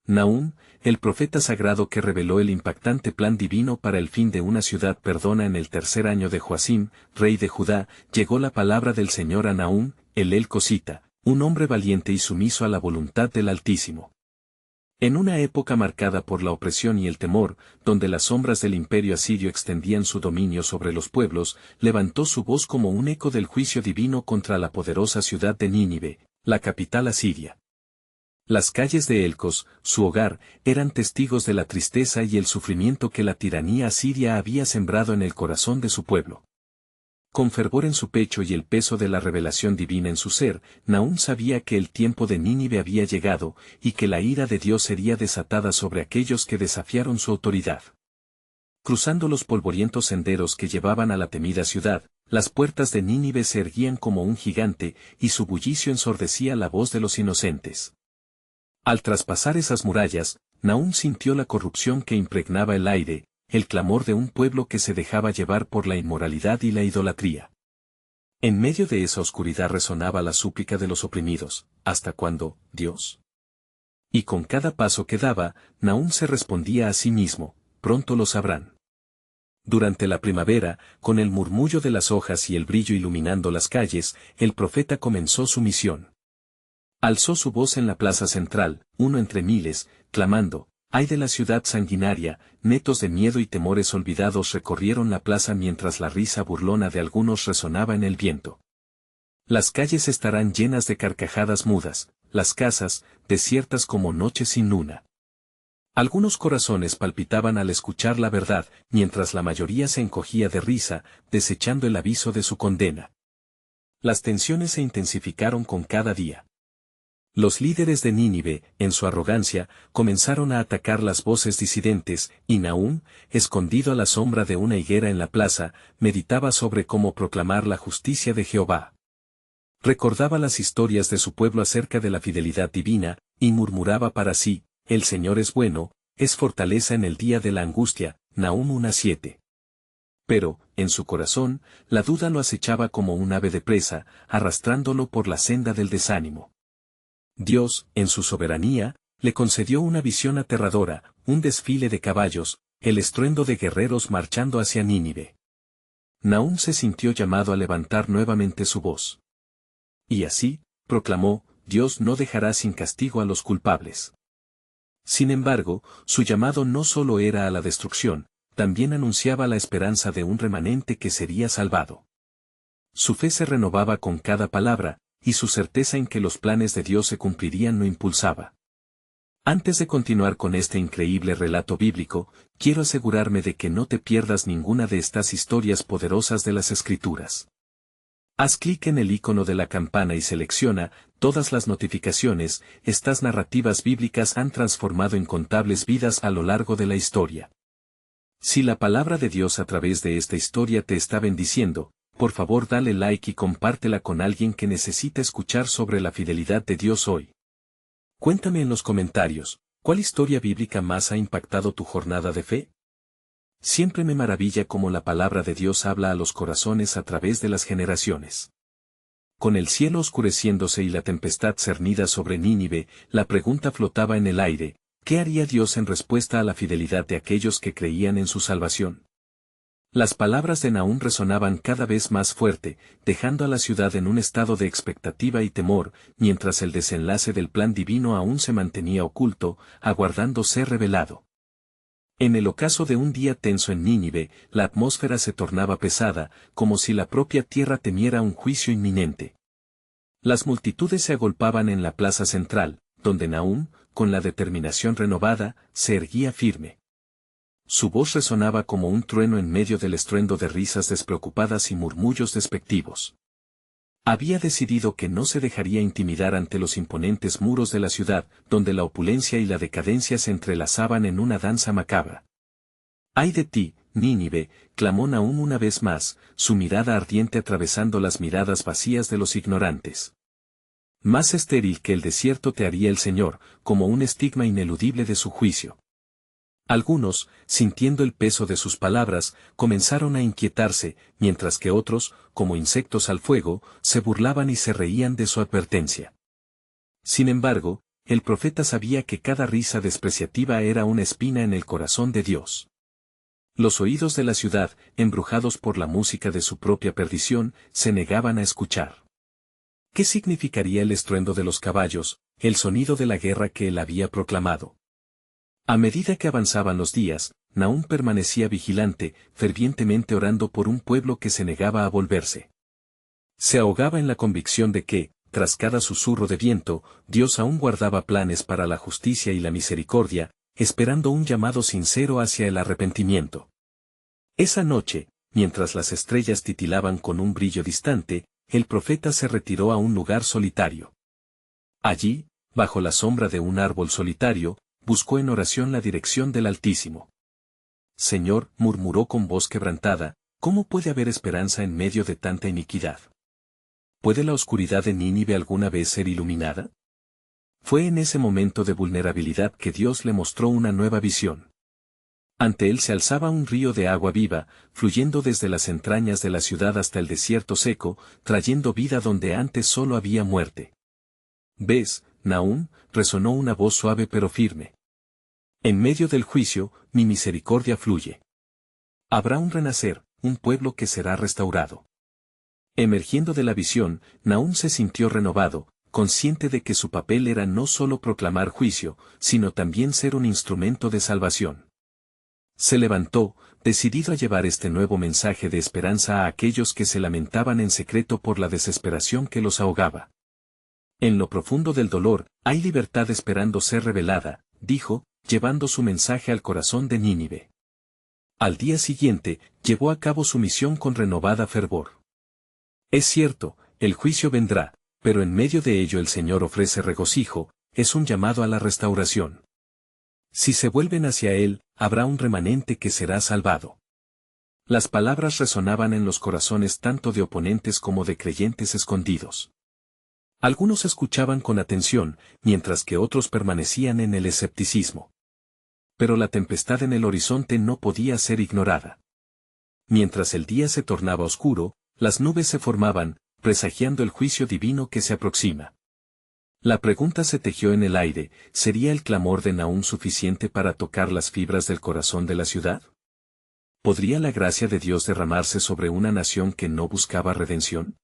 Nahum, el profeta sagrado que reveló el impactante plan divino para el fin de una ciudad perdona en el tercer año de Joacim, rey de Judá, llegó la palabra del Señor a Nahum, el elcosita, un hombre valiente y sumiso a la voluntad del Altísimo. En una época marcada por la opresión y el temor, donde las sombras del imperio asirio extendían su dominio sobre los pueblos, levantó su voz como un eco del juicio divino contra la poderosa ciudad de Nínive, la capital asiria. Las calles de Elcos, su hogar, eran testigos de la tristeza y el sufrimiento que la tiranía asiria había sembrado en el corazón de su pueblo. Con fervor en su pecho y el peso de la revelación divina en su ser, Nahum sabía que el tiempo de Nínive había llegado, y que la ira de Dios sería desatada sobre aquellos que desafiaron su autoridad. Cruzando los polvorientos senderos que llevaban a la temida ciudad, las puertas de Nínive se erguían como un gigante, y su bullicio ensordecía la voz de los inocentes. Al traspasar esas murallas, Nahum sintió la corrupción que impregnaba el aire, el clamor de un pueblo que se dejaba llevar por la inmoralidad y la idolatría. En medio de esa oscuridad resonaba la súplica de los oprimidos: ¿hasta cuándo, Dios? Y con cada paso que daba, Nahum se respondía a sí mismo: pronto lo sabrán. Durante la primavera, con el murmullo de las hojas y el brillo iluminando las calles, el profeta comenzó su misión. Alzó su voz en la plaza central, uno entre miles, clamando: ¡ay de la ciudad sanguinaria! Netos de miedo y temores olvidados recorrieron la plaza mientras la risa burlona de algunos resonaba en el viento. Las calles estarán llenas de carcajadas mudas, las casas, desiertas como noches sin luna. Algunos corazones palpitaban al escuchar la verdad, mientras la mayoría se encogía de risa, desechando el aviso de su condena. Las tensiones se intensificaron con cada día. Los líderes de Nínive, en su arrogancia, comenzaron a atacar las voces disidentes, y Nahum, escondido a la sombra de una higuera en la plaza, meditaba sobre cómo proclamar la justicia de Jehová. Recordaba las historias de su pueblo acerca de la fidelidad divina, y murmuraba para sí: el Señor es bueno, es fortaleza en el día de la angustia. Nahum 1:7. Pero, en su corazón, la duda lo acechaba como un ave de presa, arrastrándolo por la senda del desánimo. Dios, en su soberanía, le concedió una visión aterradora, un desfile de caballos, el estruendo de guerreros marchando hacia Nínive. Nahum se sintió llamado a levantar nuevamente su voz. Y así, proclamó: Dios no dejará sin castigo a los culpables. Sin embargo, su llamado no solo era a la destrucción, también anunciaba la esperanza de un remanente que sería salvado. Su fe se renovaba con cada palabra, y su certeza en que los planes de Dios se cumplirían lo impulsaba. Antes de continuar con este increíble relato bíblico, quiero asegurarme de que no te pierdas ninguna de estas historias poderosas de las Escrituras. Haz clic en el icono de la campana y selecciona todas las notificaciones. Estas narrativas bíblicas han transformado incontables vidas a lo largo de la historia. Si la palabra de Dios a través de esta historia te está bendiciendo, por favor dale like y compártela con alguien que necesita escuchar sobre la fidelidad de Dios hoy. Cuéntame en los comentarios, ¿cuál historia bíblica más ha impactado tu jornada de fe? Siempre me maravilla cómo la palabra de Dios habla a los corazones a través de las generaciones. Con el cielo oscureciéndose y la tempestad cernida sobre Nínive, la pregunta flotaba en el aire: ¿qué haría Dios en respuesta a la fidelidad de aquellos que creían en su salvación? Las palabras de Nahum resonaban cada vez más fuerte, dejando a la ciudad en un estado de expectativa y temor, mientras el desenlace del plan divino aún se mantenía oculto, aguardando ser revelado. En el ocaso de un día tenso en Nínive, la atmósfera se tornaba pesada, como si la propia tierra temiera un juicio inminente. Las multitudes se agolpaban en la plaza central, donde Nahum, con la determinación renovada, se erguía firme. Su voz resonaba como un trueno en medio del estruendo de risas despreocupadas y murmullos despectivos. Había decidido que no se dejaría intimidar ante los imponentes muros de la ciudad, donde la opulencia y la decadencia se entrelazaban en una danza macabra. ¡Ay de ti, Nínive!, clamó Nahum una vez más, su mirada ardiente atravesando las miradas vacías de los ignorantes. Más estéril que el desierto te haría el Señor, como un estigma ineludible de su juicio. Algunos, sintiendo el peso de sus palabras, comenzaron a inquietarse, mientras que otros, como insectos al fuego, se burlaban y se reían de su advertencia. Sin embargo, el profeta sabía que cada risa despreciativa era una espina en el corazón de Dios. Los oídos de la ciudad, embrujados por la música de su propia perdición, se negaban a escuchar. ¿Qué significaría el estruendo de los caballos, el sonido de la guerra que él había proclamado? A medida que avanzaban los días, Nahum permanecía vigilante, fervientemente orando por un pueblo que se negaba a volverse. Se ahogaba en la convicción de que, tras cada susurro de viento, Dios aún guardaba planes para la justicia y la misericordia, esperando un llamado sincero hacia el arrepentimiento. Esa noche, mientras las estrellas titilaban con un brillo distante, el profeta se retiró a un lugar solitario. Allí, bajo la sombra de un árbol solitario, buscó en oración la dirección del Altísimo. Señor, murmuró con voz quebrantada, ¿cómo puede haber esperanza en medio de tanta iniquidad? ¿Puede la oscuridad de Nínive alguna vez ser iluminada? Fue en ese momento de vulnerabilidad que Dios le mostró una nueva visión. Ante él se alzaba un río de agua viva, fluyendo desde las entrañas de la ciudad hasta el desierto seco, trayendo vida donde antes solo había muerte. ¿Ves, Nahum? Resonó una voz suave pero firme. En medio del juicio, mi misericordia fluye. Habrá un renacer, un pueblo que será restaurado. Emergiendo de la visión, Nahum se sintió renovado, consciente de que su papel era no solo proclamar juicio, sino también ser un instrumento de salvación. Se levantó, decidido a llevar este nuevo mensaje de esperanza a aquellos que se lamentaban en secreto por la desesperación que los ahogaba. En lo profundo del dolor, hay libertad esperando ser revelada, dijo, llevando su mensaje al corazón de Nínive. Al día siguiente, llevó a cabo su misión con renovada fervor. Es cierto, el juicio vendrá, pero en medio de ello el Señor ofrece regocijo, es un llamado a la restauración. Si se vuelven hacia Él, habrá un remanente que será salvado. Las palabras resonaban en los corazones tanto de oponentes como de creyentes escondidos. Algunos escuchaban con atención, mientras que otros permanecían en el escepticismo. Pero la tempestad en el horizonte no podía ser ignorada. Mientras el día se tornaba oscuro, las nubes se formaban, presagiando el juicio divino que se aproxima. La pregunta se tejió en el aire, ¿sería el clamor de Nahum suficiente para tocar las fibras del corazón de la ciudad? ¿Podría la gracia de Dios derramarse sobre una nación que no buscaba redención?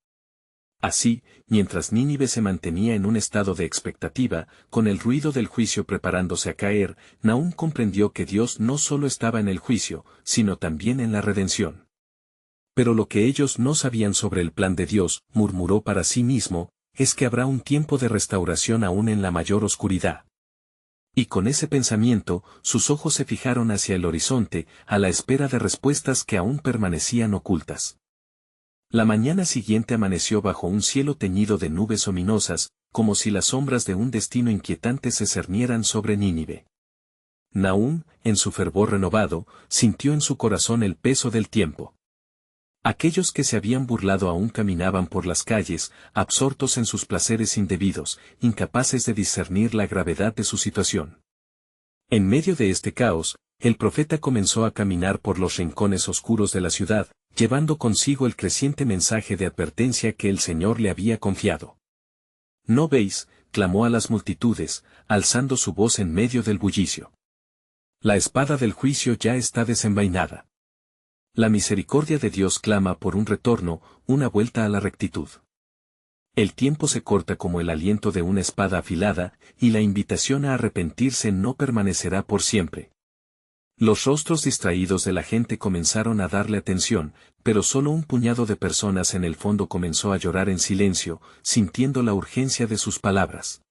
Así, mientras Nínive se mantenía en un estado de expectativa, con el ruido del juicio preparándose a caer, Nahum comprendió que Dios no solo estaba en el juicio, sino también en la redención. Pero lo que ellos no sabían sobre el plan de Dios, murmuró para sí mismo, es que habrá un tiempo de restauración aún en la mayor oscuridad. Y con ese pensamiento, sus ojos se fijaron hacia el horizonte, a la espera de respuestas que aún permanecían ocultas. La mañana siguiente amaneció bajo un cielo teñido de nubes ominosas, como si las sombras de un destino inquietante se cernieran sobre Nínive. Nahum, en su fervor renovado, sintió en su corazón el peso del tiempo. Aquellos que se habían burlado aún caminaban por las calles, absortos en sus placeres indebidos, incapaces de discernir la gravedad de su situación. En medio de este caos, el profeta comenzó a caminar por los rincones oscuros de la ciudad, llevando consigo el creciente mensaje de advertencia que el Señor le había confiado. ¿No veis?, clamó a las multitudes, alzando su voz en medio del bullicio. La espada del juicio ya está desenvainada. La misericordia de Dios clama por un retorno, una vuelta a la rectitud. El tiempo se corta como el aliento de una espada afilada, y la invitación a arrepentirse no permanecerá por siempre. Los rostros distraídos de la gente comenzaron a darle atención, pero solo un puñado de personas en el fondo comenzó a llorar en silencio, sintiendo la urgencia de sus palabras.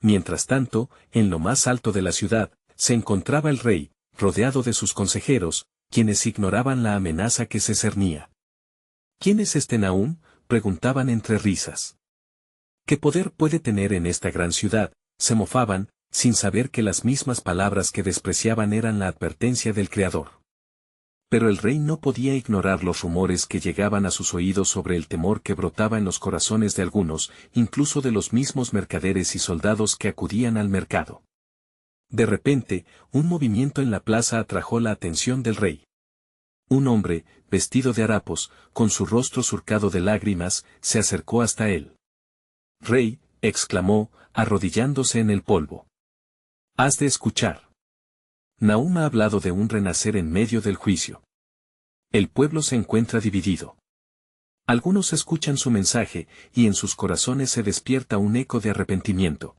Mientras tanto, en lo más alto de la ciudad, se encontraba el rey, rodeado de sus consejeros, quienes ignoraban la amenaza que se cernía. ¿Quién es este Nahum?, preguntaban entre risas. ¿Qué poder puede tener en esta gran ciudad?, se mofaban, sin saber que las mismas palabras que despreciaban eran la advertencia del Creador. Pero el rey no podía ignorar los rumores que llegaban a sus oídos sobre el temor que brotaba en los corazones de algunos, incluso de los mismos mercaderes y soldados que acudían al mercado. De repente, un movimiento en la plaza atrajo la atención del rey. Un hombre, vestido de harapos, con su rostro surcado de lágrimas, se acercó hasta él. «Rey», exclamó, arrodillándose en el polvo. Has de escuchar. Nahum ha hablado de un renacer en medio del juicio. El pueblo se encuentra dividido. Algunos escuchan su mensaje, y en sus corazones se despierta un eco de arrepentimiento.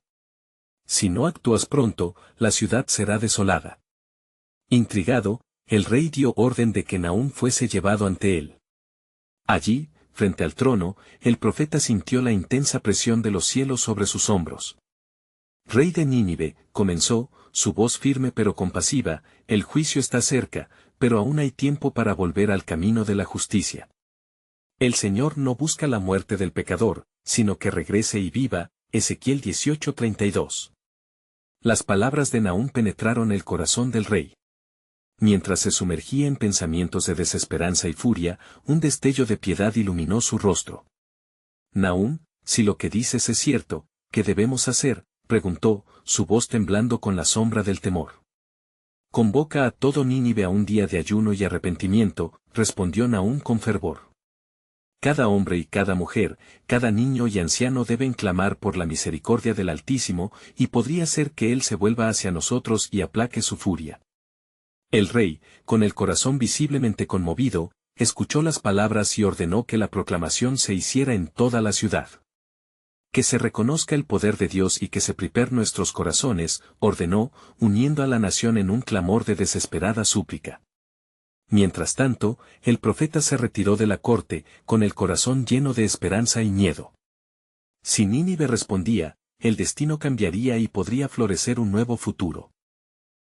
Si no actúas pronto, la ciudad será desolada. Intrigado, el rey dio orden de que Nahum fuese llevado ante él. Allí, frente al trono, el profeta sintió la intensa presión de los cielos sobre sus hombros. Rey de Nínive, comenzó, su voz firme pero compasiva, el juicio está cerca, pero aún hay tiempo para volver al camino de la justicia. El Señor no busca la muerte del pecador, sino que regrese y viva, Ezequiel 18:32. Las palabras de Nahum penetraron el corazón del rey. Mientras se sumergía en pensamientos de desesperanza y furia, un destello de piedad iluminó su rostro. Nahum, si lo que dices es cierto, ¿qué debemos hacer?, preguntó, su voz temblando con la sombra del temor. Convoca a todo Nínive a un día de ayuno y arrepentimiento, respondió Nahum con fervor. Cada hombre y cada mujer, cada niño y anciano deben clamar por la misericordia del Altísimo, y podría ser que Él se vuelva hacia nosotros y aplaque su furia. El rey, con el corazón visiblemente conmovido, escuchó las palabras y ordenó que la proclamación se hiciera en toda la ciudad. Que se reconozca el poder de Dios y que se preparen nuestros corazones, ordenó, uniendo a la nación en un clamor de desesperada súplica. Mientras tanto, el profeta se retiró de la corte, con el corazón lleno de esperanza y miedo. Si Nínive respondía, el destino cambiaría y podría florecer un nuevo futuro.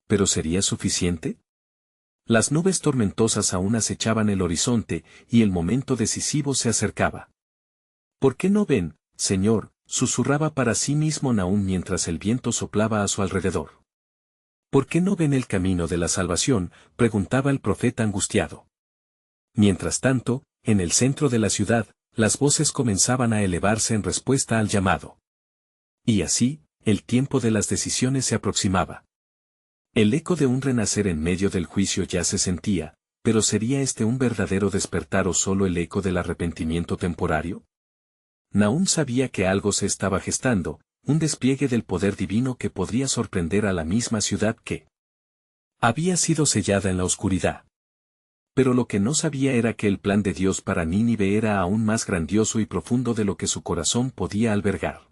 ¿Pero sería suficiente? Las nubes tormentosas aún acechaban el horizonte, y el momento decisivo se acercaba. ¿Por qué no ven, Señor?, susurraba para sí mismo Nahum mientras el viento soplaba a su alrededor. ¿Por qué no ven el camino de la salvación?, preguntaba el profeta angustiado. Mientras tanto, en el centro de la ciudad, las voces comenzaban a elevarse en respuesta al llamado. Y así, el tiempo de las decisiones se aproximaba. El eco de un renacer en medio del juicio ya se sentía, pero ¿sería este un verdadero despertar o solo el eco del arrepentimiento temporario? Nahum sabía que algo se estaba gestando, un despliegue del poder divino que podría sorprender a la misma ciudad que había sido sellada en la oscuridad. Pero lo que no sabía era que el plan de Dios para Nínive era aún más grandioso y profundo de lo que su corazón podía albergar.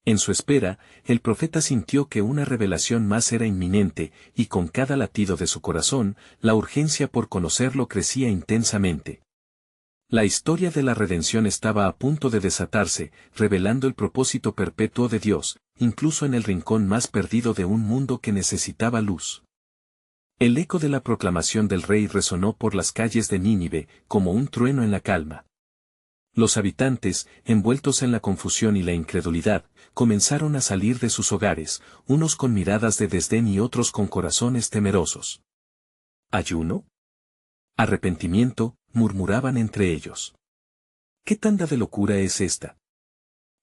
En su espera, el profeta sintió que una revelación más era inminente, y con cada latido de su corazón, la urgencia por conocerlo crecía intensamente. La historia de la redención estaba a punto de desatarse, revelando el propósito perpetuo de Dios, incluso en el rincón más perdido de un mundo que necesitaba luz. El eco de la proclamación del rey resonó por las calles de Nínive, como un trueno en la calma. Los habitantes, envueltos en la confusión y la incredulidad, comenzaron a salir de sus hogares, unos con miradas de desdén y otros con corazones temerosos. ¿Ayuno? Arrepentimiento, murmuraban entre ellos. ¿Qué tanda de locura es esta?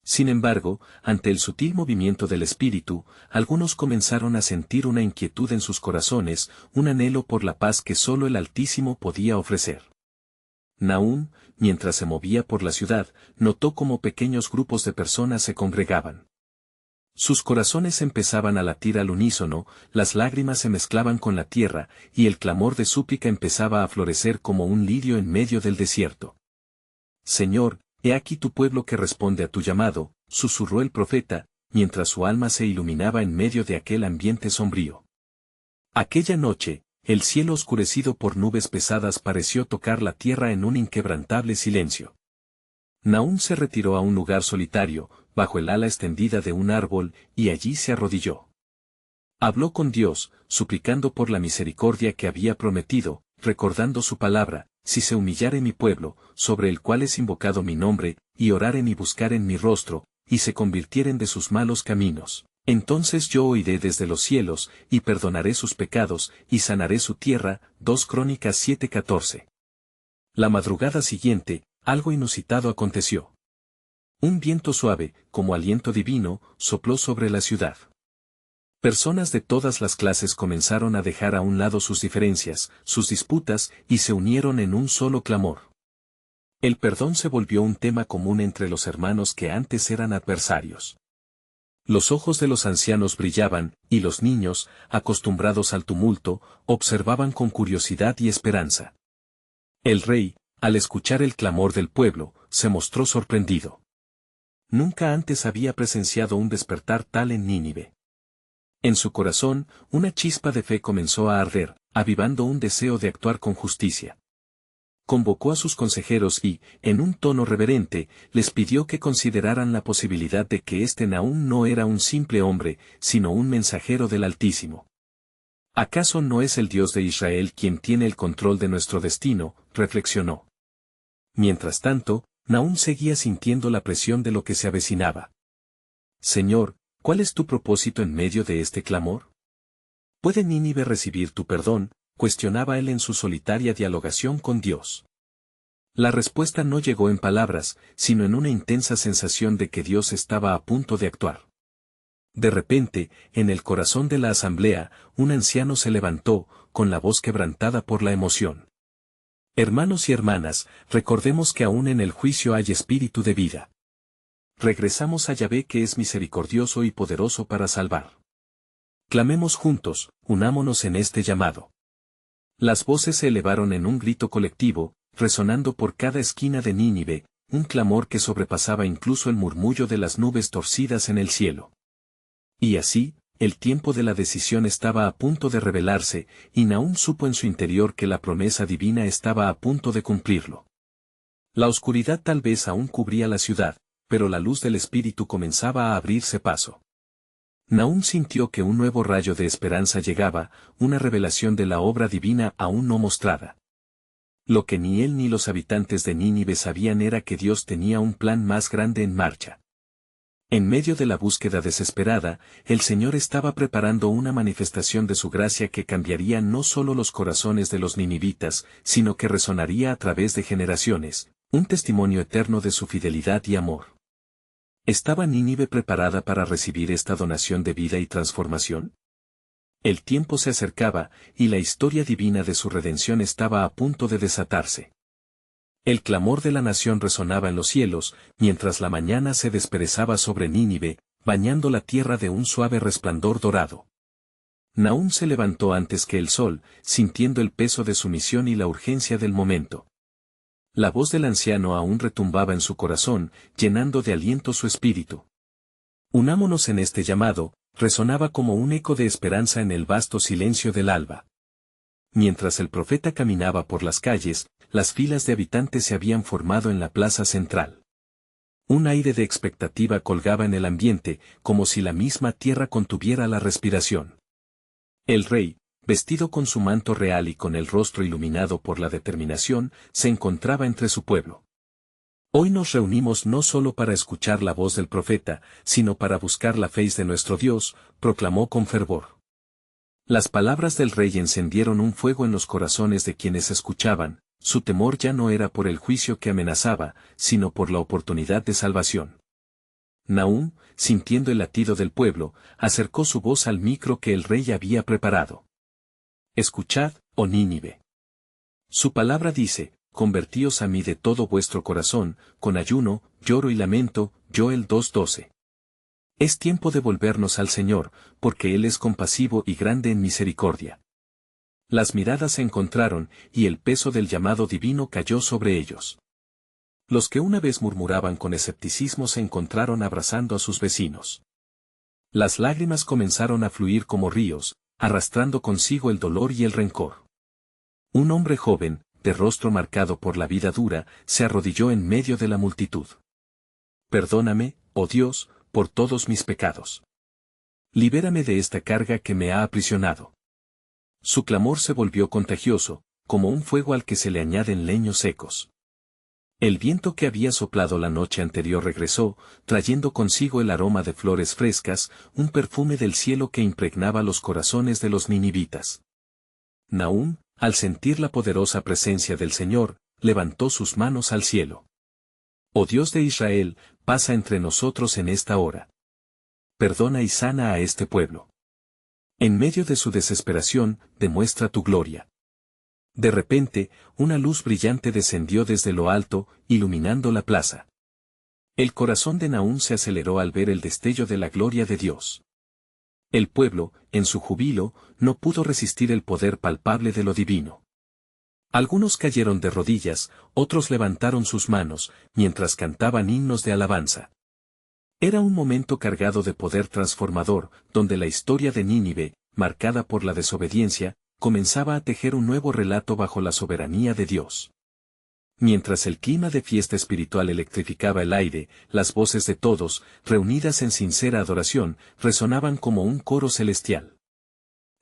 Sin embargo, ante el sutil movimiento del espíritu, algunos comenzaron a sentir una inquietud en sus corazones, un anhelo por la paz que solo el Altísimo podía ofrecer. Nahum, mientras se movía por la ciudad, notó cómo pequeños grupos de personas se congregaban. Sus corazones empezaban a latir al unísono, las lágrimas se mezclaban con la tierra, y el clamor de súplica empezaba a florecer como un lirio en medio del desierto. Señor, he aquí tu pueblo que responde a tu llamado, susurró el profeta, mientras su alma se iluminaba en medio de aquel ambiente sombrío. Aquella noche, el cielo oscurecido por nubes pesadas pareció tocar la tierra en un inquebrantable silencio. Nahum se retiró a un lugar solitario, bajo el ala extendida de un árbol, y allí se arrodilló. Habló con Dios, suplicando por la misericordia que había prometido, recordando su palabra: si se humillare mi pueblo, sobre el cual es invocado mi nombre, y oraren y buscaren mi rostro, y se convirtieren de sus malos caminos, entonces yo oiré desde los cielos, y perdonaré sus pecados, y sanaré su tierra. 2 Crónicas 7:14. La madrugada siguiente, algo inusitado aconteció. Un viento suave, como aliento divino, sopló sobre la ciudad. Personas de todas las clases comenzaron a dejar a un lado sus diferencias, sus disputas, y se unieron en un solo clamor. El perdón se volvió un tema común entre los hermanos que antes eran adversarios. Los ojos de los ancianos brillaban, y los niños, acostumbrados al tumulto, observaban con curiosidad y esperanza. El rey, al escuchar el clamor del pueblo, se mostró sorprendido. Nunca antes había presenciado un despertar tal en Nínive. En su corazón, una chispa de fe comenzó a arder, avivando un deseo de actuar con justicia. Convocó a sus consejeros y, en un tono reverente, les pidió que consideraran la posibilidad de que este Nahum no era un simple hombre, sino un mensajero del Altísimo. ¿Acaso no es el Dios de Israel quien tiene el control de nuestro destino?, reflexionó. Mientras tanto, Nahum seguía sintiendo la presión de lo que se avecinaba. Señor, ¿cuál es tu propósito en medio de este clamor? ¿Puede Nínive recibir tu perdón?, cuestionaba él en su solitaria dialogación con Dios. La respuesta no llegó en palabras, sino en una intensa sensación de que Dios estaba a punto de actuar. De repente, en el corazón de la asamblea, un anciano se levantó, con la voz quebrantada por la emoción. Hermanos y hermanas, recordemos que aún en el juicio hay espíritu de vida. Regresamos a Yahvé que es misericordioso y poderoso para salvar. Clamemos juntos, unámonos en este llamado. Las voces se elevaron en un grito colectivo, resonando por cada esquina de Nínive, un clamor que sobrepasaba incluso el murmullo de las nubes torcidas en el cielo. Y así, el tiempo de la decisión estaba a punto de revelarse, y Nahum supo en su interior que la promesa divina estaba a punto de cumplirlo. La oscuridad tal vez aún cubría la ciudad, pero la luz del Espíritu comenzaba a abrirse paso. Nahum sintió que un nuevo rayo de esperanza llegaba, una revelación de la obra divina aún no mostrada. Lo que ni él ni los habitantes de Nínive sabían era que Dios tenía un plan más grande en marcha. En medio de la búsqueda desesperada, el Señor estaba preparando una manifestación de su gracia que cambiaría no solo los corazones de los ninivitas, sino que resonaría a través de generaciones, un testimonio eterno de su fidelidad y amor. ¿Estaba Nínive preparada para recibir esta donación de vida y transformación? El tiempo se acercaba, y la historia divina de su redención estaba a punto de desatarse. El clamor de la nación resonaba en los cielos, mientras la mañana se desperezaba sobre Nínive, bañando la tierra de un suave resplandor dorado. Nahum se levantó antes que el sol, sintiendo el peso de su misión y la urgencia del momento. La voz del anciano aún retumbaba en su corazón, llenando de aliento su espíritu. Unámonos en este llamado, resonaba como un eco de esperanza en el vasto silencio del alba. Mientras el profeta caminaba por las calles, las filas de habitantes se habían formado en la plaza central. Un aire de expectativa colgaba en el ambiente, como si la misma tierra contuviera la respiración. El rey, vestido con su manto real y con el rostro iluminado por la determinación, se encontraba entre su pueblo. Hoy nos reunimos no solo para escuchar la voz del profeta, sino para buscar la faz de nuestro Dios, proclamó con fervor. Las palabras del rey encendieron un fuego en los corazones de quienes escuchaban, su temor ya no era por el juicio que amenazaba, sino por la oportunidad de salvación. Nahum, sintiendo el latido del pueblo, acercó su voz al micro que el rey había preparado. Escuchad, oh Nínive. Su palabra dice, convertíos a mí de todo vuestro corazón, con ayuno, lloro y lamento, Joel 2:12. Es tiempo de volvernos al Señor, porque Él es compasivo y grande en misericordia. Las miradas se encontraron, y el peso del llamado divino cayó sobre ellos. Los que una vez murmuraban con escepticismo se encontraron abrazando a sus vecinos. Las lágrimas comenzaron a fluir como ríos, arrastrando consigo el dolor y el rencor. Un hombre joven, de rostro marcado por la vida dura, se arrodilló en medio de la multitud. Perdóname, oh Dios, por todos mis pecados. Libérame de esta carga que me ha aprisionado. Su clamor se volvió contagioso, como un fuego al que se le añaden leños secos. El viento que había soplado la noche anterior regresó, trayendo consigo el aroma de flores frescas, un perfume del cielo que impregnaba los corazones de los ninivitas. Nahum, al sentir la poderosa presencia del Señor, levantó sus manos al cielo. Oh Dios de Israel, pasa entre nosotros en esta hora. Perdona y sana a este pueblo. En medio de su desesperación, demuestra tu gloria. De repente, una luz brillante descendió desde lo alto, iluminando la plaza. El corazón de Nahum se aceleró al ver el destello de la gloria de Dios. El pueblo, en su júbilo, no pudo resistir el poder palpable de lo divino. Algunos cayeron de rodillas, otros levantaron sus manos, mientras cantaban himnos de alabanza. Era un momento cargado de poder transformador, donde la historia de Nínive, marcada por la desobediencia, comenzaba a tejer un nuevo relato bajo la soberanía de Dios. Mientras el clima de fiesta espiritual electrificaba el aire, las voces de todos, reunidas en sincera adoración, resonaban como un coro celestial.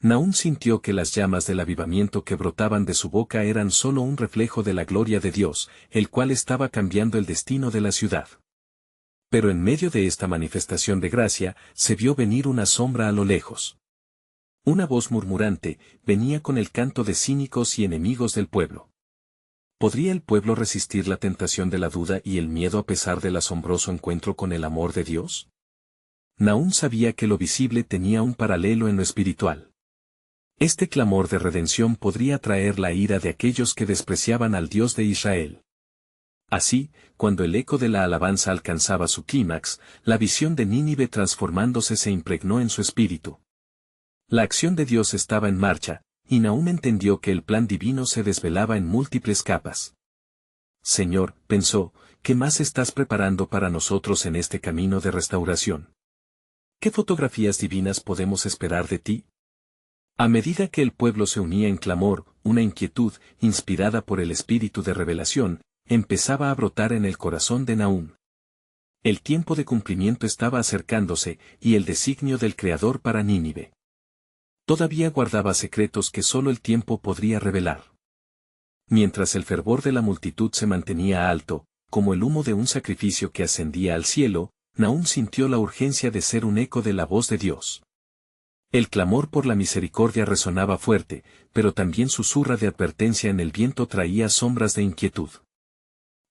Nahum sintió que las llamas del avivamiento que brotaban de su boca eran solo un reflejo de la gloria de Dios, el cual estaba cambiando el destino de la ciudad. Pero en medio de esta manifestación de gracia, se vio venir una sombra a lo lejos. Una voz murmurante venía con el canto de cínicos y enemigos del pueblo. ¿Podría el pueblo resistir la tentación de la duda y el miedo a pesar del asombroso encuentro con el amor de Dios? Nahum sabía que lo visible tenía un paralelo en lo espiritual. Este clamor de redención podría traer la ira de aquellos que despreciaban al Dios de Israel. Así, cuando el eco de la alabanza alcanzaba su clímax, la visión de Nínive transformándose se impregnó en su espíritu. La acción de Dios estaba en marcha, y Nahum entendió que el plan divino se desvelaba en múltiples capas. Señor, pensó, ¿qué más estás preparando para nosotros en este camino de restauración? ¿Qué fotografías divinas podemos esperar de ti? A medida que el pueblo se unía en clamor, una inquietud, inspirada por el espíritu de revelación, empezaba a brotar en el corazón de Nahum. El tiempo de cumplimiento estaba acercándose, y el designio del Creador para Nínive. Todavía guardaba secretos que solo el tiempo podría revelar. Mientras el fervor de la multitud se mantenía alto, como el humo de un sacrificio que ascendía al cielo, Nahum sintió la urgencia de ser un eco de la voz de Dios. El clamor por la misericordia resonaba fuerte, pero también susurra de advertencia en el viento traía sombras de inquietud.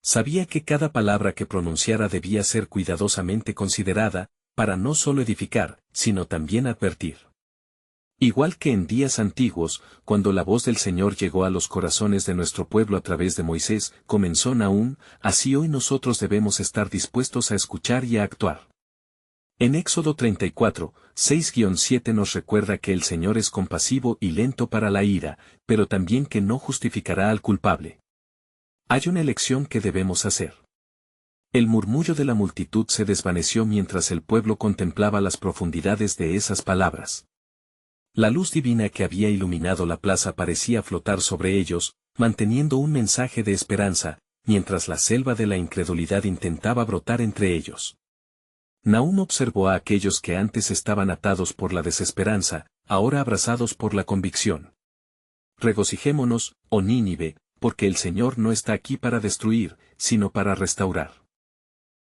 Sabía que cada palabra que pronunciara debía ser cuidadosamente considerada, para no solo edificar, sino también advertir. Igual que en días antiguos, cuando la voz del Señor llegó a los corazones de nuestro pueblo a través de Moisés, comenzó Nahum, así hoy nosotros debemos estar dispuestos a escuchar y a actuar. En Éxodo 34, 6-7 nos recuerda que el Señor es compasivo y lento para la ira, pero también que no justificará al culpable. Hay una elección que debemos hacer. El murmullo de la multitud se desvaneció mientras el pueblo contemplaba las profundidades de esas palabras. La luz divina que había iluminado la plaza parecía flotar sobre ellos, manteniendo un mensaje de esperanza, mientras la selva de la incredulidad intentaba brotar entre ellos. Nahum observó a aquellos que antes estaban atados por la desesperanza, ahora abrazados por la convicción. Regocijémonos, oh Nínive, porque el Señor no está aquí para destruir, sino para restaurar.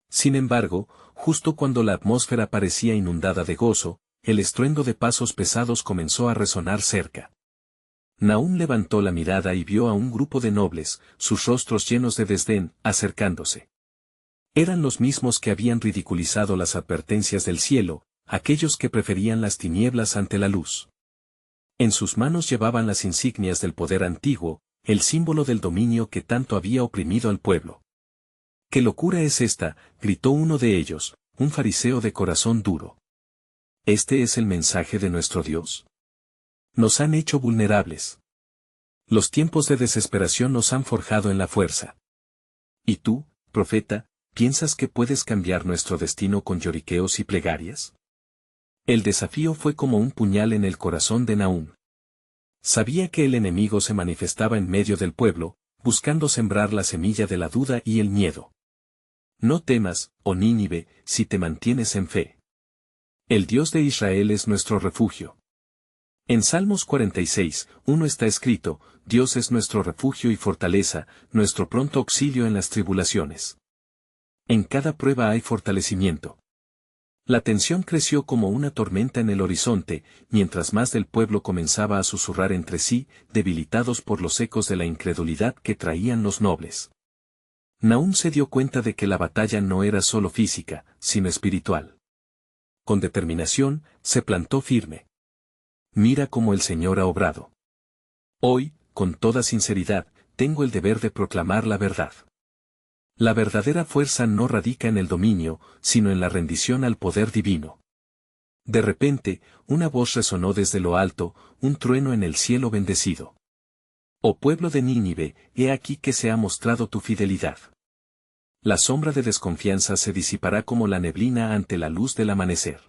Sin embargo, justo cuando la atmósfera parecía inundada de gozo, el estruendo de pasos pesados comenzó a resonar cerca. Nahum levantó la mirada y vio a un grupo de nobles, sus rostros llenos de desdén, acercándose. Eran los mismos que habían ridiculizado las advertencias del cielo, aquellos que preferían las tinieblas ante la luz. En sus manos llevaban las insignias del poder antiguo, el símbolo del dominio que tanto había oprimido al pueblo. ¿Qué locura es esta?, gritó uno de ellos, un fariseo de corazón duro. ¿Este es el mensaje de nuestro Dios? Nos han hecho vulnerables. Los tiempos de desesperación nos han forjado en la fuerza. ¿Y tú, profeta, piensas que puedes cambiar nuestro destino con lloriqueos y plegarias? El desafío fue como un puñal en el corazón de Nahum. Sabía que el enemigo se manifestaba en medio del pueblo, buscando sembrar la semilla de la duda y el miedo. No temas, oh Nínive, si te mantienes en fe. El Dios de Israel es nuestro refugio. En Salmos 46, 1 está escrito, Dios es nuestro refugio y fortaleza, nuestro pronto auxilio en las tribulaciones. En cada prueba hay fortalecimiento. La tensión creció como una tormenta en el horizonte, mientras más del pueblo comenzaba a susurrar entre sí, debilitados por los ecos de la incredulidad que traían los nobles. Nahum se dio cuenta de que la batalla no era solo física, sino espiritual. Con determinación, se plantó firme. Mira cómo el Señor ha obrado. Hoy, con toda sinceridad, tengo el deber de proclamar la verdad. La verdadera fuerza no radica en el dominio, sino en la rendición al poder divino. De repente, una voz resonó desde lo alto, un trueno en el cielo bendecido. Oh pueblo de Nínive, he aquí que se ha mostrado tu fidelidad. La sombra de desconfianza se disipará como la neblina ante la luz del amanecer.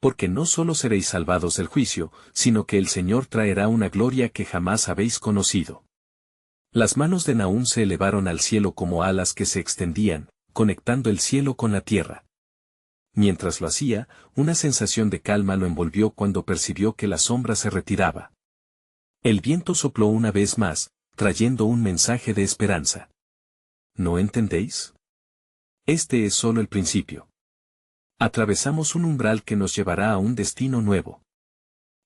Porque no solo seréis salvados del juicio, sino que el Señor traerá una gloria que jamás habéis conocido. Las manos de Nahum se elevaron al cielo como alas que se extendían, conectando el cielo con la tierra. Mientras lo hacía, una sensación de calma lo envolvió cuando percibió que la sombra se retiraba. El viento sopló una vez más, trayendo un mensaje de esperanza. ¿No entendéis? Este es solo el principio. Atravesamos un umbral que nos llevará a un destino nuevo.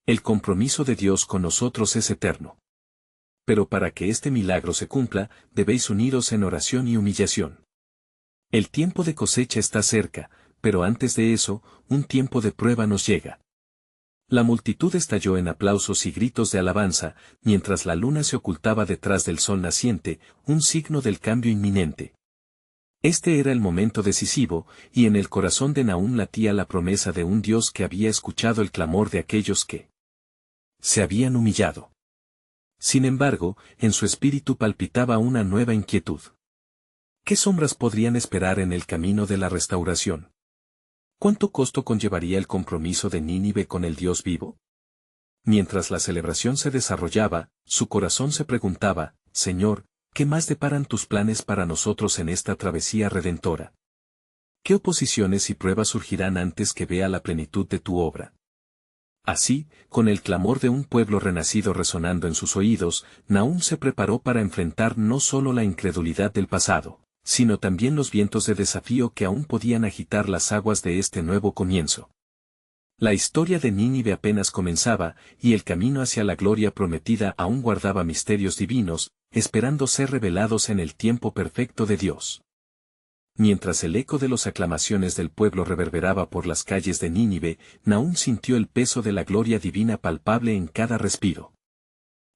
El compromiso de Dios con nosotros es eterno. Pero para que este milagro se cumpla, debéis uniros en oración y humillación. El tiempo de cosecha está cerca, pero antes de eso, un tiempo de prueba nos llega. La multitud estalló en aplausos y gritos de alabanza, mientras la luna se ocultaba detrás del sol naciente, un signo del cambio inminente. Este era el momento decisivo, y en el corazón de Nahum latía la promesa de un Dios que había escuchado el clamor de aquellos que se habían humillado. Sin embargo, en su espíritu palpitaba una nueva inquietud. ¿Qué sombras podrían esperar en el camino de la restauración? ¿Cuánto costo conllevaría el compromiso de Nínive con el Dios vivo? Mientras la celebración se desarrollaba, su corazón se preguntaba, Señor, ¿qué más deparan tus planes para nosotros en esta travesía redentora? ¿Qué oposiciones y pruebas surgirán antes que vea la plenitud de tu obra? Así, con el clamor de un pueblo renacido resonando en sus oídos, Nahum se preparó para enfrentar no solo la incredulidad del pasado, sino también los vientos de desafío que aún podían agitar las aguas de este nuevo comienzo. La historia de Nínive apenas comenzaba, y el camino hacia la gloria prometida aún guardaba misterios divinos, esperando ser revelados en el tiempo perfecto de Dios. Mientras el eco de las aclamaciones del pueblo reverberaba por las calles de Nínive, Nahum sintió el peso de la gloria divina palpable en cada respiro.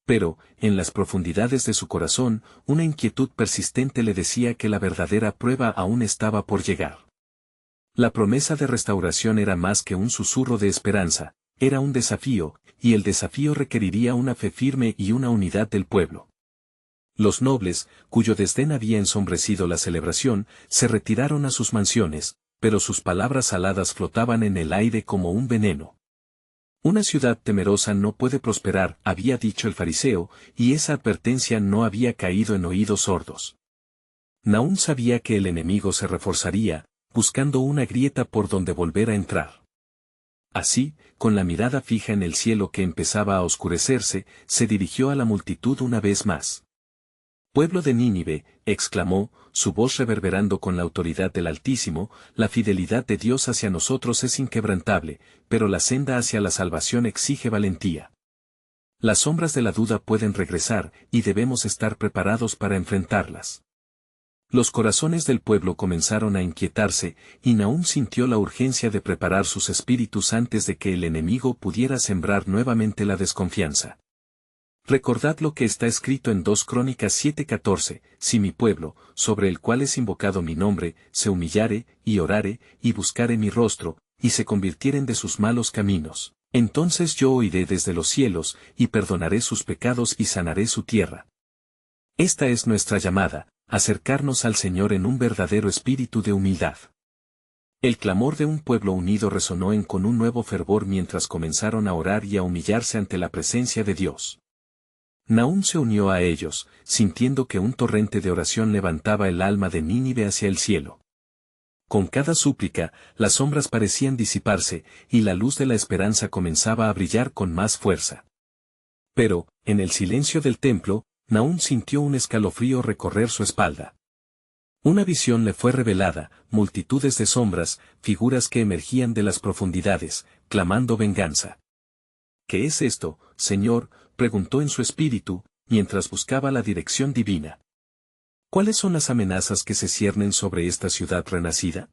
Pero, en las profundidades de su corazón, una inquietud persistente le decía que la verdadera prueba aún estaba por llegar. La promesa de restauración era más que un susurro de esperanza, era un desafío, y el desafío requeriría una fe firme y una unidad del pueblo. Los nobles, cuyo desdén había ensombrecido la celebración, se retiraron a sus mansiones, pero sus palabras aladas flotaban en el aire como un veneno. Una ciudad temerosa no puede prosperar, había dicho el fariseo, y esa advertencia no había caído en oídos sordos. Nahum sabía que el enemigo se reforzaría, buscando una grieta por donde volver a entrar. Así, con la mirada fija en el cielo que empezaba a oscurecerse, se dirigió a la multitud una vez más. Pueblo de Nínive, exclamó, su voz reverberando con la autoridad del Altísimo, la fidelidad de Dios hacia nosotros es inquebrantable, pero la senda hacia la salvación exige valentía. Las sombras de la duda pueden regresar, y debemos estar preparados para enfrentarlas. Los corazones del pueblo comenzaron a inquietarse, y Nahum sintió la urgencia de preparar sus espíritus antes de que el enemigo pudiera sembrar nuevamente la desconfianza. Recordad lo que está escrito en 2 Crónicas 7:14, si mi pueblo, sobre el cual es invocado mi nombre, se humillare, y orare, y buscare mi rostro, y se convirtieren de sus malos caminos, entonces yo oiré desde los cielos, y perdonaré sus pecados y sanaré su tierra. Esta es nuestra llamada, acercarnos al Señor en un verdadero espíritu de humildad. El clamor de un pueblo unido resonó con un nuevo fervor mientras comenzaron a orar y a humillarse ante la presencia de Dios. Nahum se unió a ellos, sintiendo que un torrente de oración levantaba el alma de Nínive hacia el cielo. Con cada súplica, las sombras parecían disiparse, y la luz de la esperanza comenzaba a brillar con más fuerza. Pero, en el silencio del templo, Nahum sintió un escalofrío recorrer su espalda. Una visión le fue revelada, multitudes de sombras, figuras que emergían de las profundidades, clamando venganza. ¿Qué es esto, Señor?, preguntó en su espíritu, mientras buscaba la dirección divina. ¿Cuáles son las amenazas que se ciernen sobre esta ciudad renacida?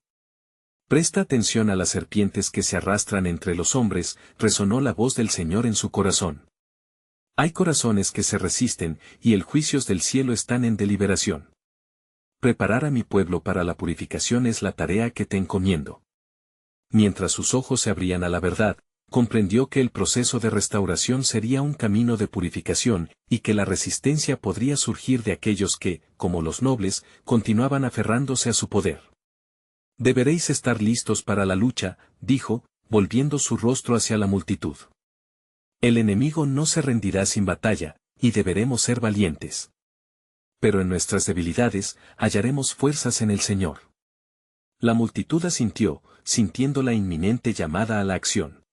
Presta atención a las serpientes que se arrastran entre los hombres, resonó la voz del Señor en su corazón. Hay corazones que se resisten, y el juicios del cielo están en deliberación. Preparar a mi pueblo para la purificación es la tarea que te encomiendo. Mientras sus ojos se abrían a la verdad, comprendió que el proceso de restauración sería un camino de purificación, y que la resistencia podría surgir de aquellos que, como los nobles, continuaban aferrándose a su poder. Deberéis estar listos para la lucha, dijo, volviendo su rostro hacia la multitud. El enemigo no se rendirá sin batalla, y deberemos ser valientes. Pero en nuestras debilidades, hallaremos fuerzas en el Señor. La multitud asintió, sintiendo la inminente llamada a la acción.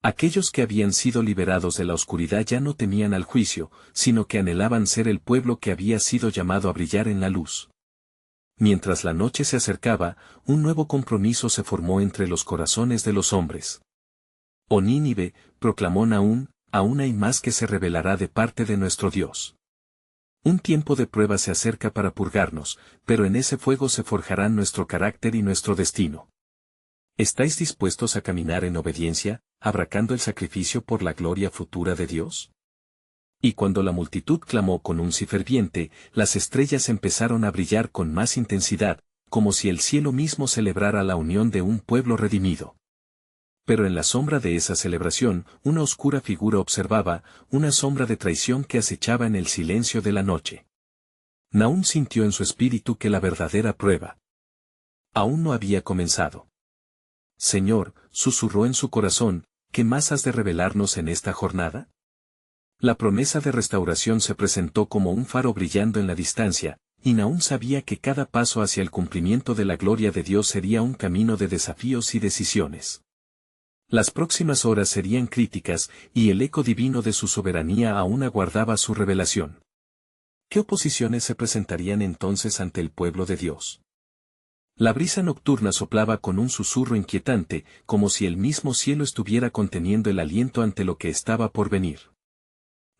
Aquellos que habían sido liberados de la oscuridad ya no temían al juicio, sino que anhelaban ser el pueblo que había sido llamado a brillar en la luz. Mientras la noche se acercaba, un nuevo compromiso se formó entre los corazones de los hombres. Oh Nínive, proclamó Nahum, aún hay más que se revelará de parte de nuestro Dios. Un tiempo de prueba se acerca para purgarnos, pero en ese fuego se forjarán nuestro carácter y nuestro destino. ¿Estáis dispuestos a caminar en obediencia, abracando el sacrificio por la gloria futura de Dios? Y cuando la multitud clamó con un sí ferviente, las estrellas empezaron a brillar con más intensidad, como si el cielo mismo celebrara la unión de un pueblo redimido. Pero en la sombra de esa celebración, una oscura figura observaba, una sombra de traición que acechaba en el silencio de la noche. Nahum sintió en su espíritu que la verdadera prueba aún no había comenzado. Señor, susurró en su corazón, ¿qué más has de revelarnos en esta jornada? La promesa de restauración se presentó como un faro brillando en la distancia, y Nahum sabía que cada paso hacia el cumplimiento de la gloria de Dios sería un camino de desafíos y decisiones. Las próximas horas serían críticas, y el eco divino de su soberanía aún aguardaba su revelación. ¿Qué oposiciones se presentarían entonces ante el pueblo de Dios? La brisa nocturna soplaba con un susurro inquietante, como si el mismo cielo estuviera conteniendo el aliento ante lo que estaba por venir.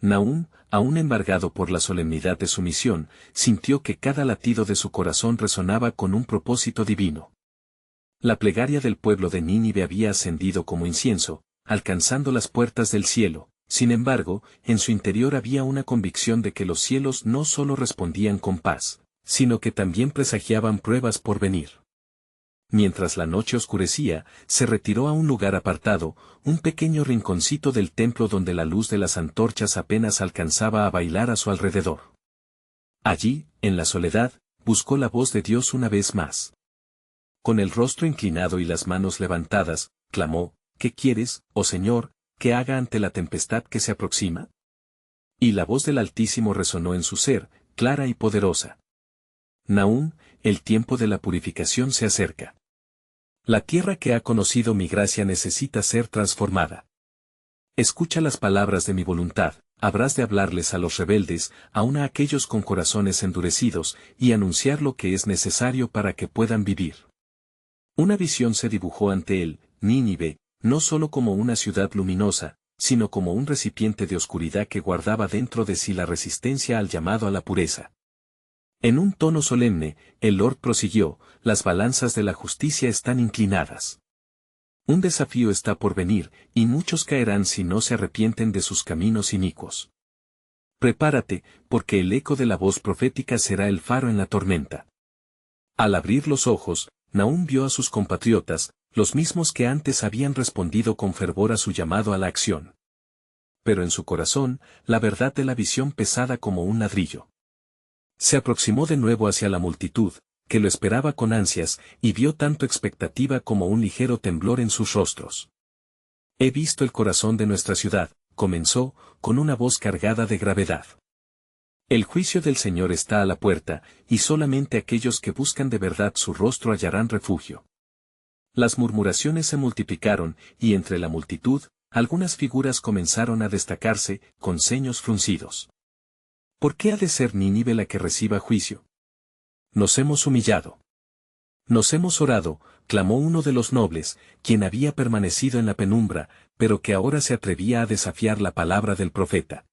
Nahum, aún embargado por la solemnidad de su misión, sintió que cada latido de su corazón resonaba con un propósito divino. La plegaria del pueblo de Nínive había ascendido como incienso, alcanzando las puertas del cielo. Sin embargo, en su interior había una convicción de que los cielos no solo respondían con paz, sino que también presagiaban pruebas por venir. Mientras la noche oscurecía, se retiró a un lugar apartado, un pequeño rinconcito del templo donde la luz de las antorchas apenas alcanzaba a bailar a su alrededor. Allí, en la soledad, buscó la voz de Dios una vez más. Con el rostro inclinado y las manos levantadas, clamó, ¿qué quieres, oh Señor, que haga ante la tempestad que se aproxima? Y la voz del Altísimo resonó en su ser, clara y poderosa. Nahum, el tiempo de la purificación se acerca. La tierra que ha conocido mi gracia necesita ser transformada. Escucha las palabras de mi voluntad, habrás de hablarles a los rebeldes, aun a aquellos con corazones endurecidos, y anunciar lo que es necesario para que puedan vivir. Una visión se dibujó ante él, Nínive, no solo como una ciudad luminosa, sino como un recipiente de oscuridad que guardaba dentro de sí la resistencia al llamado a la pureza. En un tono solemne, el Lord prosiguió, las balanzas de la justicia están inclinadas. Un desafío está por venir, y muchos caerán si no se arrepienten de sus caminos inicuos. Prepárate, porque el eco de la voz profética será el faro en la tormenta. Al abrir los ojos, Nahum vio a sus compatriotas, los mismos que antes habían respondido con fervor a su llamado a la acción. Pero en su corazón, la verdad de la visión pesada como un ladrillo. Se aproximó de nuevo hacia la multitud, que lo esperaba con ansias, y vio tanto expectativa como un ligero temblor en sus rostros. He visto el corazón de nuestra ciudad, comenzó, con una voz cargada de gravedad. El juicio del Señor está a la puerta, y solamente aquellos que buscan de verdad su rostro hallarán refugio. Las murmuraciones se multiplicaron, y entre la multitud, algunas figuras comenzaron a destacarse, con ceños fruncidos. ¿Por qué ha de ser Nínive la que reciba juicio? Nos hemos humillado. Nos hemos orado, clamó uno de los nobles, quien había permanecido en la penumbra, pero que ahora se atrevía a desafiar la palabra del profeta.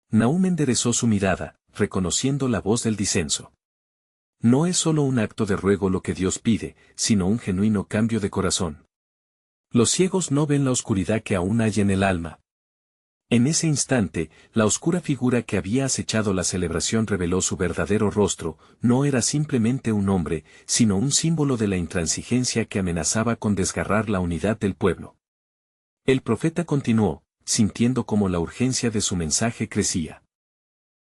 Nahum enderezó su mirada, reconociendo la voz del disenso. No es solo un acto de ruego lo que Dios pide, sino un genuino cambio de corazón. Los ciegos no ven la oscuridad que aún hay en el alma. En ese instante, la oscura figura que había acechado la celebración reveló su verdadero rostro. No era simplemente un hombre, sino un símbolo de la intransigencia que amenazaba con desgarrar la unidad del pueblo. El profeta continuó, sintiendo como la urgencia de su mensaje crecía.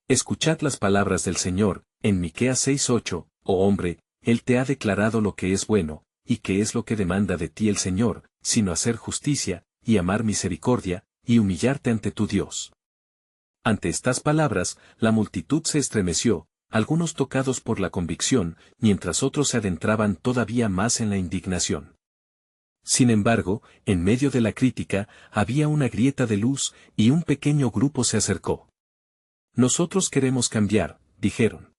Escuchad las palabras del Señor, en Miqueas 6:8, oh hombre, Él te ha declarado lo que es bueno, y qué es lo que demanda de ti el Señor, sino hacer justicia, y amar misericordia, y humillarte ante tu Dios. Ante estas palabras, la multitud se estremeció, algunos tocados por la convicción, mientras otros se adentraban todavía más en la indignación. Sin embargo, en medio de la crítica, había una grieta de luz, y un pequeño grupo se acercó. Nosotros queremos cambiar, dijeron.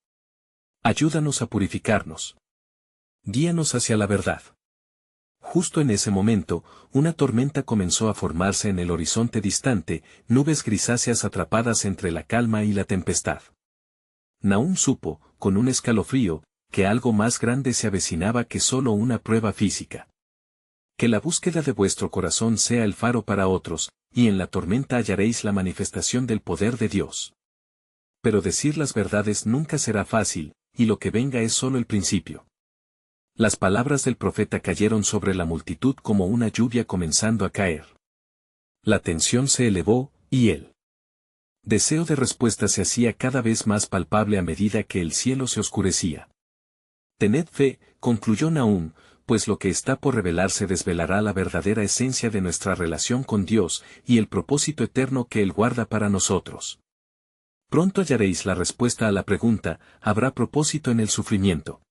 Ayúdanos a purificarnos. Guíanos hacia la verdad. Justo en ese momento, una tormenta comenzó a formarse en el horizonte distante, nubes grisáceas atrapadas entre la calma y la tempestad. Nahum supo, con un escalofrío, que algo más grande se avecinaba que solo una prueba física. Que la búsqueda de vuestro corazón sea el faro para otros, y en la tormenta hallaréis la manifestación del poder de Dios. Pero decir las verdades nunca será fácil, y lo que venga es solo el principio. Las palabras del profeta cayeron sobre la multitud como una lluvia comenzando a caer. La tensión se elevó, y el deseo de respuesta se hacía cada vez más palpable a medida que el cielo se oscurecía. Tened fe, concluyó Nahum, pues lo que está por revelarse desvelará la verdadera esencia de nuestra relación con Dios y el propósito eterno que Él guarda para nosotros. Pronto hallaréis la respuesta a la pregunta, ¿habrá propósito en el sufrimiento?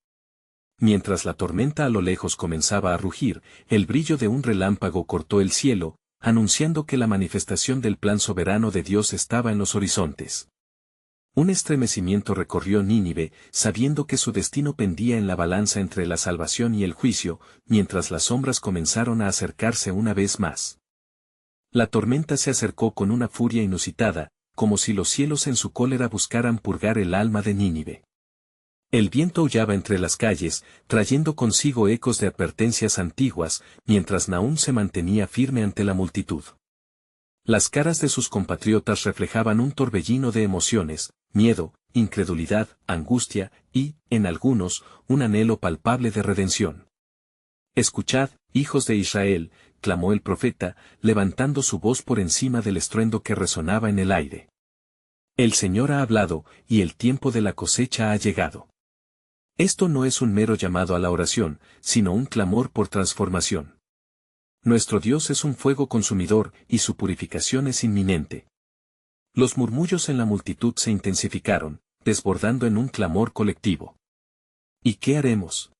Mientras la tormenta a lo lejos comenzaba a rugir, el brillo de un relámpago cortó el cielo, anunciando que la manifestación del plan soberano de Dios estaba en los horizontes. Un estremecimiento recorrió Nínive, sabiendo que su destino pendía en la balanza entre la salvación y el juicio, mientras las sombras comenzaron a acercarse una vez más. La tormenta se acercó con una furia inusitada, como si los cielos en su cólera buscaran purgar el alma de Nínive. El viento aullaba entre las calles, trayendo consigo ecos de advertencias antiguas, mientras Nahum se mantenía firme ante la multitud. Las caras de sus compatriotas reflejaban un torbellino de emociones, miedo, incredulidad, angustia, y, en algunos, un anhelo palpable de redención. Escuchad, hijos de Israel, clamó el profeta, levantando su voz por encima del estruendo que resonaba en el aire. El Señor ha hablado, y el tiempo de la cosecha ha llegado. Esto no es un mero llamado a la oración, sino un clamor por transformación. Nuestro Dios es un fuego consumidor, y su purificación es inminente. Los murmullos en la multitud se intensificaron, desbordando en un clamor colectivo. ¿Y qué haremos?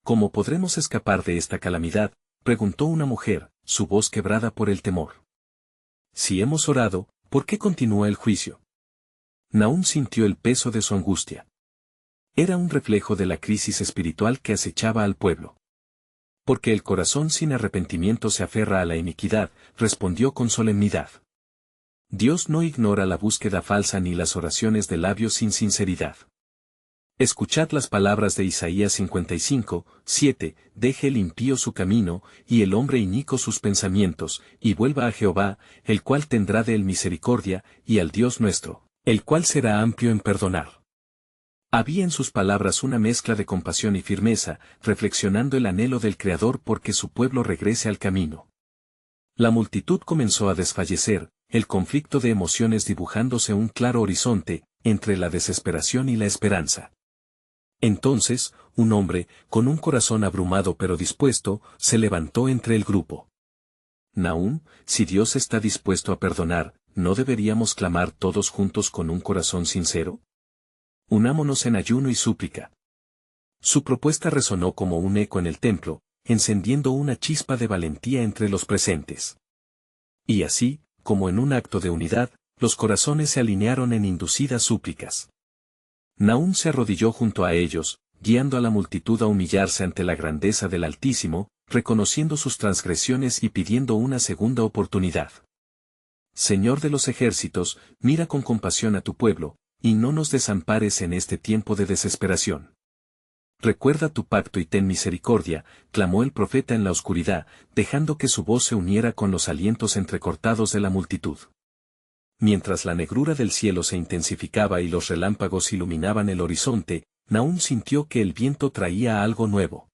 ¿Cómo podremos escapar de esta calamidad?, preguntó una mujer, su voz quebrada por el temor. Si hemos orado, ¿por qué continúa el juicio? Nahum sintió el peso de su angustia. Era un reflejo de la crisis espiritual que acechaba al pueblo. Porque el corazón sin arrepentimiento se aferra a la iniquidad, respondió con solemnidad. Dios no ignora la búsqueda falsa ni las oraciones de labios sin sinceridad. Escuchad las palabras de Isaías 55, 7, deje el impío su camino, y el hombre inicuo sus pensamientos, y vuelva a Jehová, el cual tendrá de él misericordia, y al Dios nuestro, el cual será amplio en perdonar. Había en sus palabras una mezcla de compasión y firmeza, reflexionando el anhelo del Creador porque su pueblo regrese al camino. La multitud comenzó a desfallecer, el conflicto de emociones dibujándose un claro horizonte, entre la desesperación y la esperanza. Entonces, un hombre, con un corazón abrumado pero dispuesto, se levantó entre el grupo. Nahum, si Dios está dispuesto a perdonar, ¿no deberíamos clamar todos juntos con un corazón sincero? Unámonos en ayuno y súplica. Su propuesta resonó como un eco en el templo, encendiendo una chispa de valentía entre los presentes. Y así, como en un acto de unidad, los corazones se alinearon en inducidas súplicas. Nahum se arrodilló junto a ellos, guiando a la multitud a humillarse ante la grandeza del Altísimo, reconociendo sus transgresiones y pidiendo una segunda oportunidad. Señor de los ejércitos, mira con compasión a tu pueblo, y no nos desampares en este tiempo de desesperación. Recuerda tu pacto y ten misericordia, clamó el profeta en la oscuridad, dejando que su voz se uniera con los alientos entrecortados de la multitud. Mientras la negrura del cielo se intensificaba y los relámpagos iluminaban el horizonte, Nahum sintió que el viento traía algo nuevo.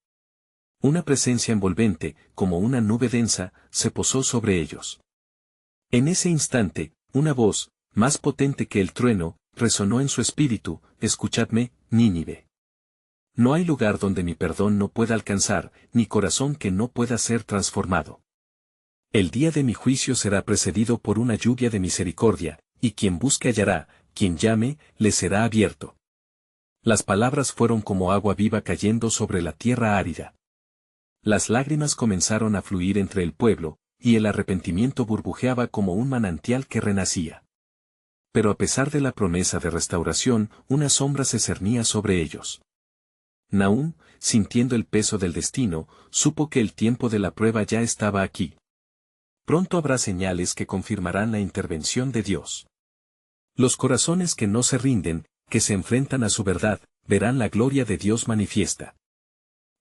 Una presencia envolvente, como una nube densa, se posó sobre ellos. En ese instante, una voz, más potente que el trueno, resonó en su espíritu: escuchadme, Nínive. No hay lugar donde mi perdón no pueda alcanzar, ni corazón que no pueda ser transformado. El día de mi juicio será precedido por una lluvia de misericordia, y quien busque hallará, quien llame, le será abierto. Las palabras fueron como agua viva cayendo sobre la tierra árida. Las lágrimas comenzaron a fluir entre el pueblo, y el arrepentimiento burbujeaba como un manantial que renacía. Pero a pesar de la promesa de restauración, una sombra se cernía sobre ellos. Nahum, sintiendo el peso del destino, supo que el tiempo de la prueba ya estaba aquí. Pronto habrá señales que confirmarán la intervención de Dios. Los corazones que no se rinden, que se enfrentan a su verdad, verán la gloria de Dios manifiesta.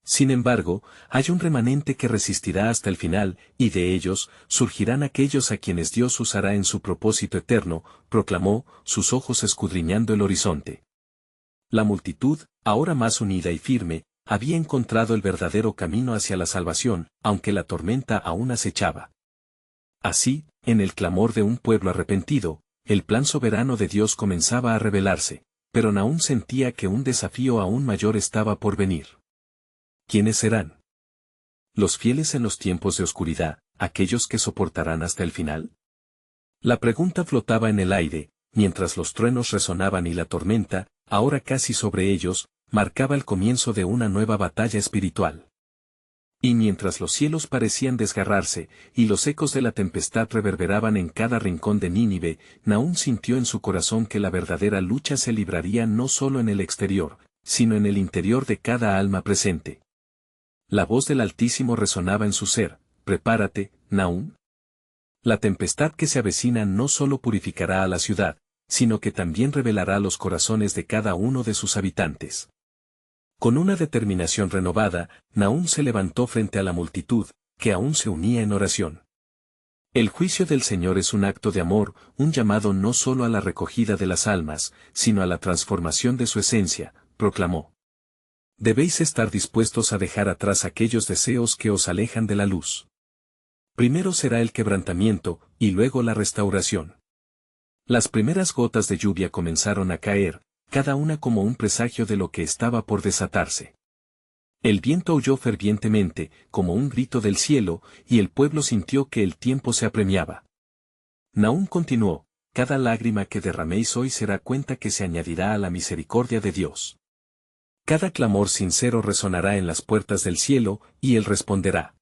Sin embargo, hay un remanente que resistirá hasta el final, y de ellos surgirán aquellos a quienes Dios usará en su propósito eterno, proclamó, sus ojos escudriñando el horizonte. La multitud, ahora más unida y firme, había encontrado el verdadero camino hacia la salvación, aunque la tormenta aún acechaba. Así, en el clamor de un pueblo arrepentido, el plan soberano de Dios comenzaba a revelarse, pero Nahum sentía que un desafío aún mayor estaba por venir. ¿Quiénes serán? ¿Los fieles en los tiempos de oscuridad, aquellos que soportarán hasta el final? La pregunta flotaba en el aire, mientras los truenos resonaban y la tormenta, ahora casi sobre ellos, marcaba el comienzo de una nueva batalla espiritual. Y mientras los cielos parecían desgarrarse, y los ecos de la tempestad reverberaban en cada rincón de Nínive, Nahum sintió en su corazón que la verdadera lucha se libraría no solo en el exterior, sino en el interior de cada alma presente. La voz del Altísimo resonaba en su ser: prepárate, Nahum. La tempestad que se avecina no solo purificará a la ciudad, sino que también revelará los corazones de cada uno de sus habitantes. Con una determinación renovada, Nahum se levantó frente a la multitud, que aún se unía en oración. El juicio del Señor es un acto de amor, un llamado no solo a la recogida de las almas, sino a la transformación de su esencia, proclamó. Debéis estar dispuestos a dejar atrás aquellos deseos que os alejan de la luz. Primero será el quebrantamiento, y luego la restauración. Las primeras gotas de lluvia comenzaron a caer, cada una como un presagio de lo que estaba por desatarse. El viento aulló fervientemente, como un grito del cielo, y el pueblo sintió que el tiempo se apremiaba. Nahum continuó: cada lágrima que derraméis hoy será cuenta que se añadirá a la misericordia de Dios. Cada clamor sincero resonará en las puertas del cielo, y Él responderá.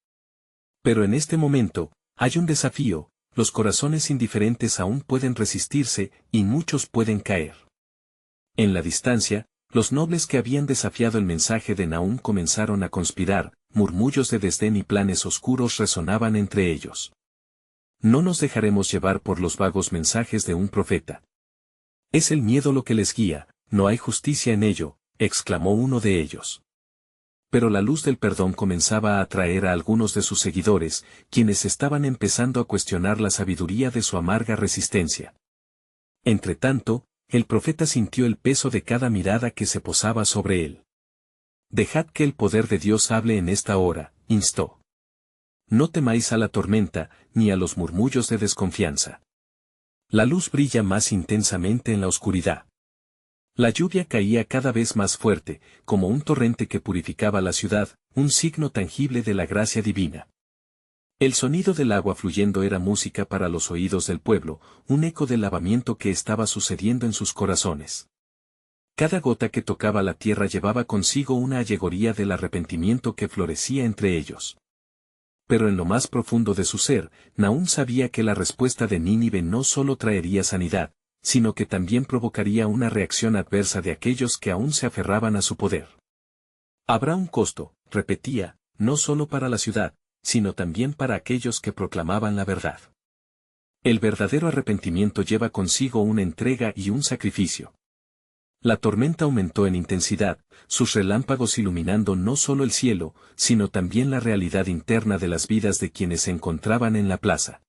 Pero en este momento, hay un desafío: los corazones indiferentes aún pueden resistirse, y muchos pueden caer. En la distancia, los nobles que habían desafiado el mensaje de Nahum comenzaron a conspirar, murmullos de desdén y planes oscuros resonaban entre ellos. No nos dejaremos llevar por los vagos mensajes de un profeta. Es el miedo lo que les guía, no hay justicia en ello, exclamó uno de ellos. Pero la luz del perdón comenzaba a atraer a algunos de sus seguidores, quienes estaban empezando a cuestionar la sabiduría de su amarga resistencia. Entretanto, el profeta sintió el peso de cada mirada que se posaba sobre él. Dejad que el poder de Dios hable en esta hora, instó. No temáis a la tormenta, ni a los murmullos de desconfianza. La luz brilla más intensamente en la oscuridad. La lluvia caía cada vez más fuerte, como un torrente que purificaba la ciudad, un signo tangible de la gracia divina. El sonido del agua fluyendo era música para los oídos del pueblo, un eco del lavamiento que estaba sucediendo en sus corazones. Cada gota que tocaba la tierra llevaba consigo una alegoría del arrepentimiento que florecía entre ellos. Pero en lo más profundo de su ser, Nahum sabía que la respuesta de Nínive no solo traería sanidad, sino que también provocaría una reacción adversa de aquellos que aún se aferraban a su poder. Habrá un costo, repetía, no solo para la ciudad, sino también para aquellos que proclamaban la verdad. El verdadero arrepentimiento lleva consigo una entrega y un sacrificio. La tormenta aumentó en intensidad, sus relámpagos iluminando no solo el cielo, sino también la realidad interna de las vidas de quienes se encontraban en la plaza.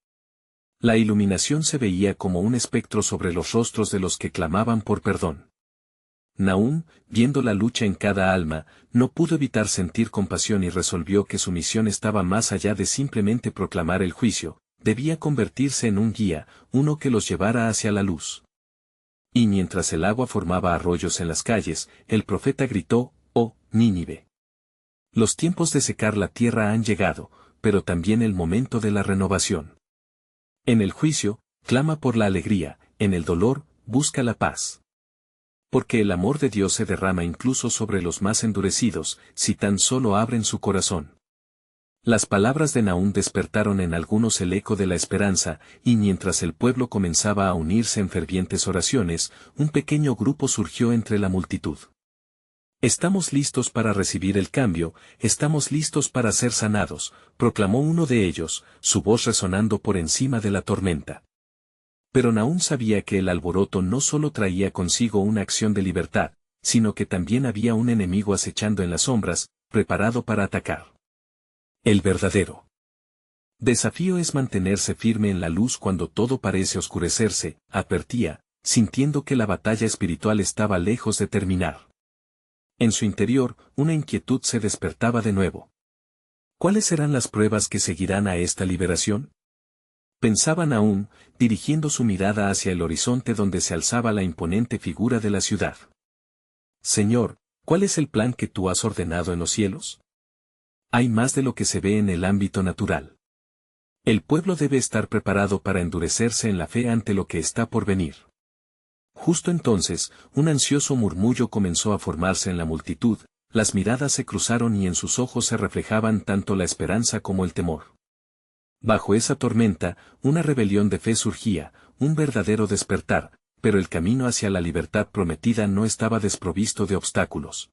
La iluminación se veía como un espectro sobre los rostros de los que clamaban por perdón. Nahum, viendo la lucha en cada alma, no pudo evitar sentir compasión y resolvió que su misión estaba más allá de simplemente proclamar el juicio, debía convertirse en un guía, uno que los llevara hacia la luz. Y mientras el agua formaba arroyos en las calles, el profeta gritó: «Oh, Nínive. Los tiempos de secar la tierra han llegado, pero también el momento de la renovación. En el juicio, clama por la alegría, en el dolor, busca la paz. Porque el amor de Dios se derrama incluso sobre los más endurecidos, si tan solo abren su corazón». Las palabras de Nahum despertaron en algunos el eco de la esperanza, y mientras el pueblo comenzaba a unirse en fervientes oraciones, un pequeño grupo surgió entre la multitud. «Estamos listos para recibir el cambio, estamos listos para ser sanados», proclamó uno de ellos, su voz resonando por encima de la tormenta. Pero Nahum sabía que el alboroto no solo traía consigo una acción de libertad, sino que también había un enemigo acechando en las sombras, preparado para atacar. El verdadero desafío es mantenerse firme en la luz cuando todo parece oscurecerse, advertía, sintiendo que la batalla espiritual estaba lejos de terminar. En su interior, una inquietud se despertaba de nuevo. ¿Cuáles serán las pruebas que seguirán a esta liberación? Pensaba Nahum, dirigiendo su mirada hacia el horizonte donde se alzaba la imponente figura de la ciudad. «Señor, ¿cuál es el plan que tú has ordenado en los cielos? Hay más de lo que se ve en el ámbito natural. El pueblo debe estar preparado para endurecerse en la fe ante lo que está por venir». Justo entonces, un ansioso murmullo comenzó a formarse en la multitud, las miradas se cruzaron y en sus ojos se reflejaban tanto la esperanza como el temor. Bajo esa tormenta, una rebelión de fe surgía, un verdadero despertar, pero el camino hacia la libertad prometida no estaba desprovisto de obstáculos.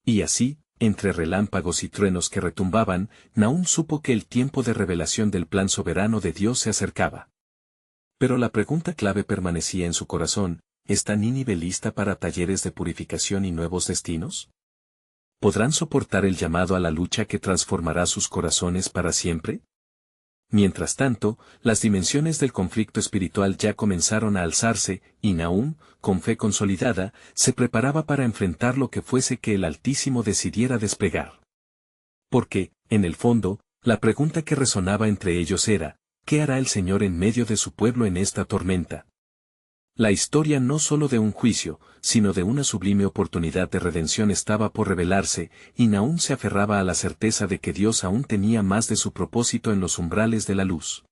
Y así, entre relámpagos y truenos que retumbaban, Nahum supo que el tiempo de revelación del plan soberano de Dios se acercaba. Pero la pregunta clave permanecía en su corazón: ¿está Nínive lista para talleres de purificación y nuevos destinos? ¿Podrán soportar el llamado a la lucha que transformará sus corazones para siempre? Mientras tanto, las dimensiones del conflicto espiritual ya comenzaron a alzarse, y Nahum, con fe consolidada, se preparaba para enfrentar lo que fuese que el Altísimo decidiera desplegar. Porque, en el fondo, la pregunta que resonaba entre ellos era: ¿qué hará el Señor en medio de su pueblo en esta tormenta? La historia no solo de un juicio, sino de una sublime oportunidad de redención estaba por revelarse, y Nahum se aferraba a la certeza de que Dios aún tenía más de su propósito en los umbrales de la luz.